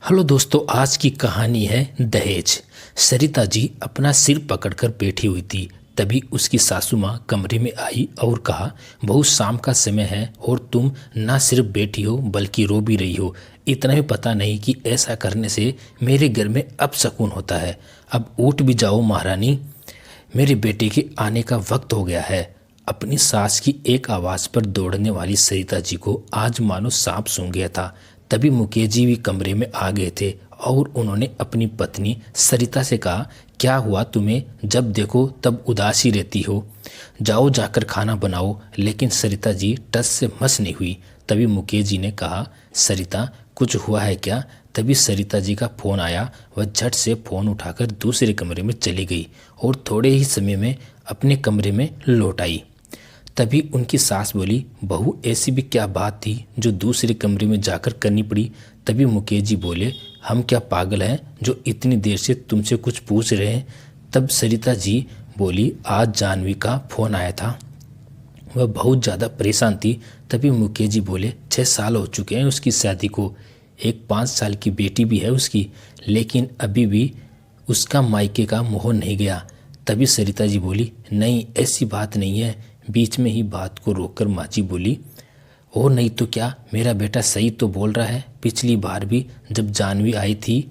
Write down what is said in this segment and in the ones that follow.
Hello दोस्तों, आज की कहानी है दहेज। सरिता जी अपना सिर पकड़कर बैठी हुई थी। तभी उसकी सासू माँ कमरे में आई और कहा, बहू शाम का समय है और तुम ना सिर्फ बैठी हो बल्कि रो भी रही हो। इतना भी पता नहीं कि ऐसा करने से मेरे घर में अपशकुन होता है। अब उठ भी जाओ महारानी, मेरे बेटे के आने का वक्त हो गया है। अपनी सास की एक आवाज़ पर दौड़ने वाली सरिता जी को आज मानो सांप सूंघ गया था। तभी मुकेश जी भी कमरे में आ गए थे और उन्होंने अपनी पत्नी सरिता से कहा, क्या हुआ तुम्हें? जब देखो तब उदासी रहती हो, जाओ जाकर खाना बनाओ। लेकिन सरिता जी टस से मस नहीं हुई। तभी मुकेश जी ने कहा, सरिता कुछ हुआ है क्या? तभी सरिता जी का फ़ोन आया। वह झट से फ़ोन उठाकर दूसरे कमरे में चली गई और थोड़े ही समय में अपने कमरे में लौट आई। तभी उनकी सास बोली, बहू ऐसी भी क्या बात थी जो दूसरे कमरे में जाकर करनी पड़ी? तभी मुकेश जी बोले, हम क्या पागल हैं जो इतनी देर से तुमसे कुछ पूछ रहे हैं? तब सरिता जी बोली, आज जानवी का फ़ोन आया था, वह बहुत ज़्यादा परेशान थी। तभी मुकेश जी बोले, 6 साल हो चुके हैं उसकी शादी को, एक 5 साल की बेटी भी है उसकी, लेकिन अभी भी उसका मायके का मोह नहीं गया। तभी सरिता जी बोली, नहीं ऐसी बात नहीं है। बीच में ही बात को रोककर माँ जी बोली, और नहीं तो क्या, मेरा बेटा सही तो बोल रहा है। पिछली बार भी जब जानवी आई थी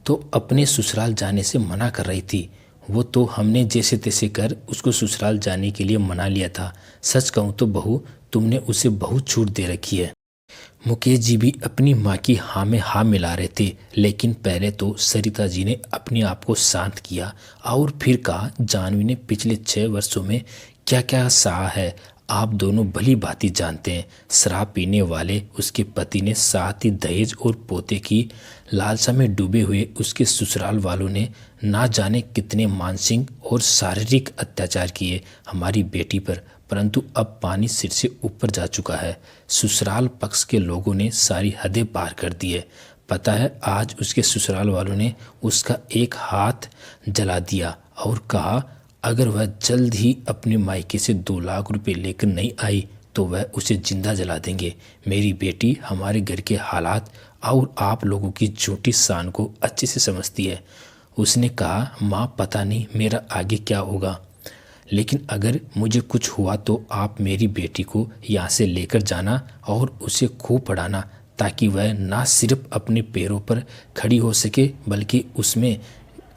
तो अपने ससुराल जाने से मना कर रही थी। वो तो हमने जैसे तैसे कर उसको ससुराल जाने के लिए मना लिया था। सच कहूँ तो बहू, तुमने उसे बहुत छूट दे रखी है। मुकेश जी भी अपनी माँ की हाँ में हाँ मिला रहे थे, लेकिन पहले तो सरिता जी ने अपने आप को शांत किया और फिर कहा, जानवी ने पिछले 6 वर्षों में क्या क्या सहा है आप दोनों भली भांति जानते हैं। शराब पीने वाले उसके पति ने, साथ ही दहेज और पोते की लालसा में डूबे हुए उसके ससुराल वालों ने ना जाने कितने मानसिक और शारीरिक अत्याचार किए हमारी बेटी पर। परंतु अब पानी सिर से ऊपर जा चुका है। ससुराल पक्ष के लोगों ने सारी हदें पार कर दी है। पता है, आज उसके ससुराल वालों ने उसका एक हाथ जला दिया और कहा, अगर वह जल्द ही अपने मायके से 2 लाख रुपए लेकर नहीं आई तो वह उसे जिंदा जला देंगे। मेरी बेटी हमारे घर के हालात और आप लोगों की झूठी शान को अच्छे से समझती है। उसने कहा, माँ पता नहीं मेरा आगे क्या होगा, लेकिन अगर मुझे कुछ हुआ तो आप मेरी बेटी को यहाँ से लेकर जाना और उसे खूब पढ़ाना, ताकि वह ना सिर्फ अपने पैरों पर खड़ी हो सके बल्कि उसमें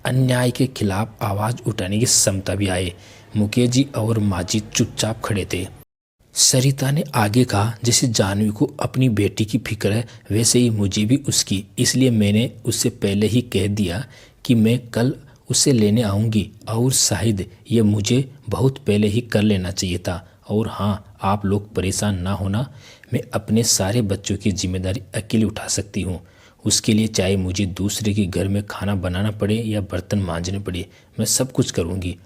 अन्याय के खिलाफ आवाज़ उठाने की क्षमता भी आए। मुकेश जी और माँ जी चुपचाप खड़े थे। सरिता ने आगे कहा, जैसे जानवी को अपनी बेटी की फिक्र है वैसे ही मुझे भी उसकी, इसलिए मैंने उससे पहले ही कह दिया कि मैं कल उसे लेने आऊँगी, और शायद ये मुझे बहुत पहले ही कर लेना चाहिए था। और हाँ, आप लोग परेशान ना होना, मैं अपने सारे बच्चों की जिम्मेदारी अकेले उठा सकती हूँ। उसके लिए चाहे मुझे दूसरे के घर में खाना बनाना पड़े या बर्तन मांजने पड़े, मैं सब कुछ करूँगी,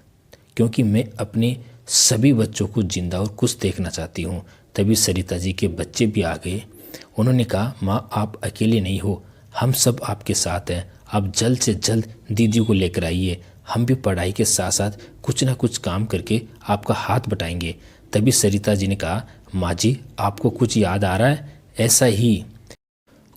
क्योंकि मैं अपने सभी बच्चों को जिंदा और खुश देखना चाहती हूँ। तभी सरिता जी के बच्चे भी आ गए। उन्होंने कहा, माँ आप अकेले नहीं हो, हम सब आपके साथ हैं। आप जल्द से जल्द दीदी को लेकर आइए, हम भी पढ़ाई के साथ साथ कुछ ना कुछ काम करके आपका हाथ बटाएंगे। तभी सरिता जी ने कहा, माँ जी आपको कुछ याद आ रहा है? ऐसा ही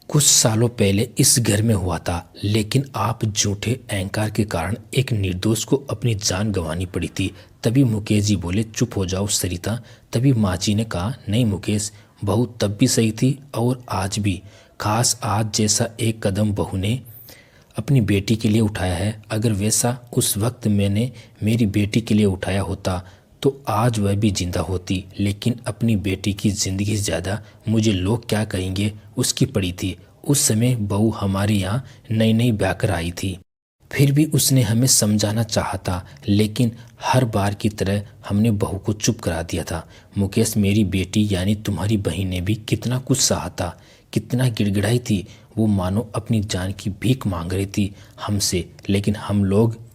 कुछ सालों पहले इस घर में हुआ था, लेकिन आप झूठे अहंकार के कारण एक निर्दोष को अपनी जान गंवानी पड़ी थी। तभी मुकेश जी बोले, चुप हो जाओ सरिता। तभी माँ जी ने कहा, नहीं मुकेश, बहू तब भी सही थी और आज भी। खास आज जैसा एक कदम बहू ने अपनी बेटी के लिए उठाया है, अगर वैसा उस वक्त मैंने मेरी बेटी के लिए उठाया होता तो आज वह भी जिंदा होती। लेकिन अपनी बेटी की ज़िंदगी से ज़्यादा मुझे लोग क्या कहेंगे उसकी पड़ी थी। उस समय बहू हमारे यहाँ नई नई ब्याह कर आई थी, फिर भी उसने हमें समझाना चाहा था, लेकिन हर बार की तरह हमने बहू को चुप करा दिया था। मुकेश, मेरी बेटी यानी तुम्हारी बहन ने भी कितना कुछ सहा था, कितना गिड़गिड़ाई थी। वो मानो अपनी जान की भीख मांग रही थी हमसे, लेकिन हम लोग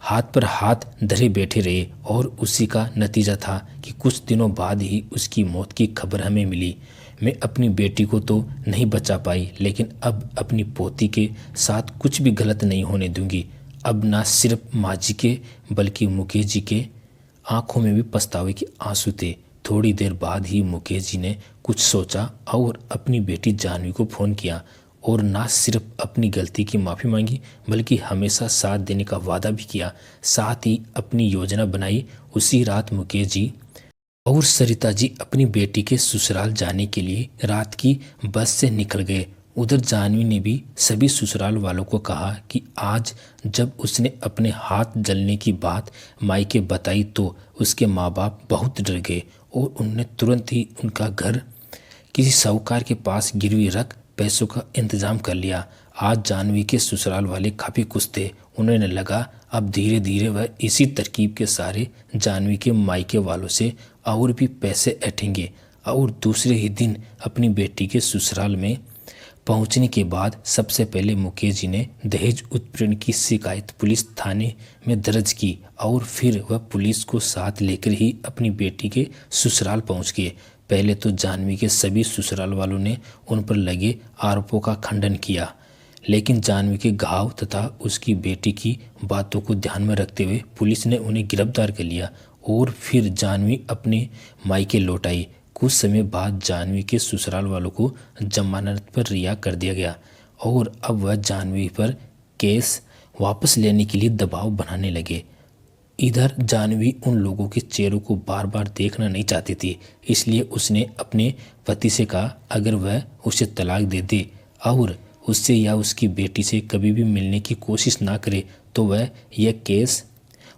हाथ पर हाथ धरे बैठे रहे और उसी का नतीजा था कि कुछ दिनों बाद ही उसकी मौत की खबर हमें मिली। मैं अपनी बेटी को तो नहीं बचा पाई, लेकिन अब अपनी पोती के साथ कुछ भी गलत नहीं होने दूंगी। अब ना सिर्फ माँ जी के बल्कि मुकेश जी के आंखों में भी पछतावे के आंसू थे। थोड़ी देर बाद ही मुकेश जी ने कुछ सोचा और अपनी बेटी जानवी को फ़ोन किया। और ना सिर्फ अपनी गलती की माफ़ी मांगी बल्कि हमेशा साथ देने का वादा भी किया। साथ ही अपनी योजना बनाई। उसी रात मुकेश जी और सरिता जी अपनी बेटी के ससुराल जाने के लिए रात की बस से निकल गए। उधर जानवी ने भी सभी ससुराल वालों को कहा कि आज जब उसने अपने हाथ जलने की बात मायके बताई तो उसके माँ बाप बहुत डर गए और उन्होंने तुरंत ही उनका घर किसी साहूकार के पास गिरवी रख पैसों का इंतजाम कर लिया। आज जानवी के ससुराल वाले काफ़ी खुश थे। उन्हें लगा अब धीरे धीरे वह इसी तरकीब के सारे जानवी के मायके वालों से और भी पैसे ऐंठेंगे। और दूसरे ही दिन अपनी बेटी के ससुराल में पहुंचने के बाद सबसे पहले मुकेश जी ने दहेज उत्पीड़न की शिकायत पुलिस थाने में दर्ज की और फिर वह पुलिस को साथ लेकर ही अपनी बेटी के ससुराल पहुंच गए। पहले तो जानवी के सभी ससुराल वालों ने उन पर लगे आरोपों का खंडन किया, लेकिन जानवी के घाव तथा उसकी बेटी की बातों को ध्यान में रखते हुए पुलिस ने उन्हें गिरफ्तार कर लिया और फिर जानवी अपने मायके लौट आई। कुछ समय बाद जानवी के ससुराल वालों को जमानत पर रिहा कर दिया गया और अब वह जानवी पर केस वापस लेने के लिए दबाव बनाने लगे। इधर जानवी उन लोगों के चेहरों को बार बार देखना नहीं चाहती थी, इसलिए उसने अपने पति से कहा अगर वह उसे तलाक दे दे और उससे या उसकी बेटी से कभी भी मिलने की कोशिश ना करे तो वह यह केस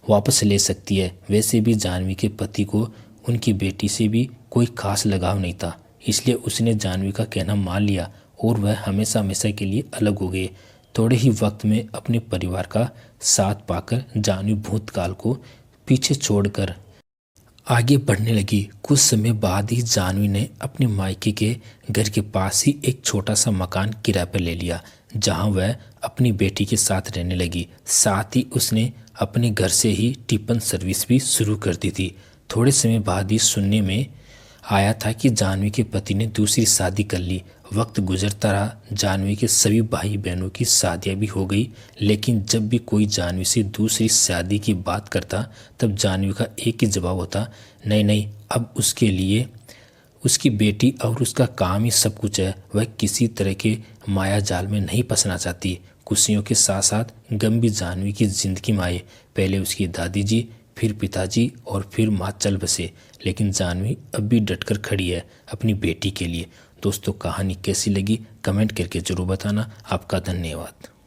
वापस ले सकती है। वैसे भी जानवी के पति को उनकी बेटी से भी कोई खास लगाव नहीं था, इसलिए उसने जानवी का कहना मान लिया और वह हमेशा हमेशा के लिए अलग हो गए। थोड़े ही वक्त में अपने परिवार का साथ पाकर जानवी भूतकाल को पीछे छोड़कर आगे बढ़ने लगी। कुछ समय बाद ही जानवी ने अपने मायके के घर के पास ही एक छोटा सा मकान किराए पर ले लिया, जहां वह अपनी बेटी के साथ रहने लगी। साथ ही उसने अपने घर से ही टिफिन सर्विस भी शुरू कर दी थी। थोड़े समय बाद ही सुनने में आया था कि जानवी के पति ने दूसरी शादी कर ली। वक्त गुजरता रहा, जानवी के सभी भाई बहनों की शादियां भी हो गई, लेकिन जब भी कोई जानवी से दूसरी शादी की बात करता तब जानवी का एक ही जवाब होता, नहीं नहीं, अब उसके लिए उसकी बेटी और उसका काम ही सब कुछ है। वह किसी तरह के माया जाल में नहीं फंसना चाहती। खुशियों के साथ साथ गम भी जानवी की जिंदगी में आए। पहले उसकी दादी जी, फिर पिताजी और फिर माँ चल बसे, लेकिन जानवी अब भी डटकर खड़ी है अपनी बेटी के लिए। दोस्तों, कहानी कैसी लगी कमेंट करके जरूर बताना। आपका धन्यवाद।